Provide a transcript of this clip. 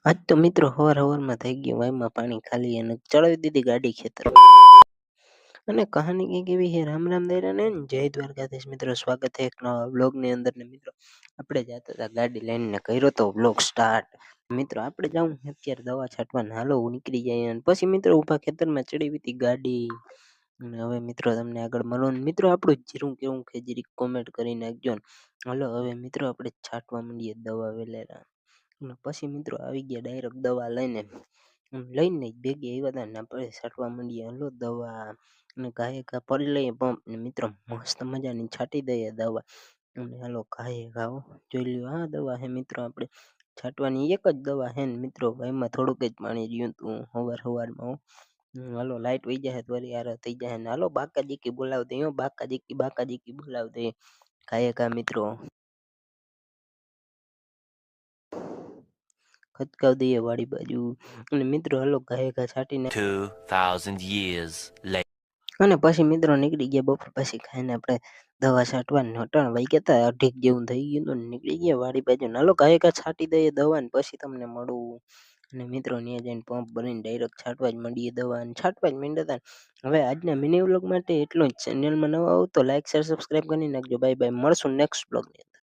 આજ તો મિત્રો હવાર-હવારમાં થઈ ગયું વાયમાં પાણી ખાલી અને ચડાવી દીધી ગાડી ખેતર. અને કહાની કંઈક એવી છે રામ દયરાને જય દ્વારકાધીશ મિત્રો, સ્વાગત છે એક નવા વ્લોગની અંદર. ને મિત્રો આપણે જતા હતા ગાડી લઈને ને કર્યો તો વ્લોગ સ્ટાર્ટ. મિત્રો આપણે જાઉં અત્યારે દવા છાંટવા, હાલો નીકળી જાય. અને પછી મિત્રો ઊભા ખેતરમાં ચડી હતી ગાડી. અને હવે મિત્રો તમને આગળ મળો ને મિત્રો આપણું જીરું કેવું કે જીરીક કોમેન્ટ કરી નાખજો ને. હાલો હવે મિત્રો આપણે છાંટવા માંડીએ દવા વેલેરા. અને પછી મિત્રો આવી ગયા ડાયરેક્ટ દવા લઈને ભેગી આવ્યા હતા ને આપણે છાંટવા માંડીએ. હાલો દવા અને ઘાએ ઘા પડી લઈએ પંપ ને મિત્રો મસ્ત મજાની છાંટી દઈએ દવા. અને હાલો ઘાએ ઘા જોઈ લ્યો આ દવા હે મિત્રો આપણે છાંટવાની એક જ દવા હે ને મિત્રો એમાં થોડુંક જ પાણી રહ્યું તું હવારમાં. હાલો લાઈટ વહી જાય તો વળી હારા થઈ જાય. ને હાલો બાકાજીકી બોલાવ દે બાકાજીકી બોલાવ દે ઘાએ ઘા મિત્રો ખતકાવ દઈએ વાડી બાજુ. અને મિત્રો હાલો ઘાએ ઘા છાંટીને 2000 years later. અને પછી મિત્રો નીકળી ગયા બપોર પછી ખાઈને આપણે દવા છાંટવા. અટાણ વાગ્યા તા 2:30 જેવું થઈ ગયું હતું ને નીકળી ગયા વાડી બાજુ. હાલો ઘાએ ઘા છાંટી દઈએ દવા ને પછી તમને મળું. અને મિત્રો ત્યાં જઈને પંપ ભરીને ડાયરેક્ટ છાંટવા જ માંડીએ દવા અને છાંટવા જ માંડ્યા હતા. હવે આજના મિની વ્લોગ માટે એટલું જ. ચેનલમાં નવા આવો તો લાઈક શેર સબસ્ક્રાઈબ કરી નાખજો. બાય બાય, મળશું નેક્સ્ટ વ્લોગની અંદર.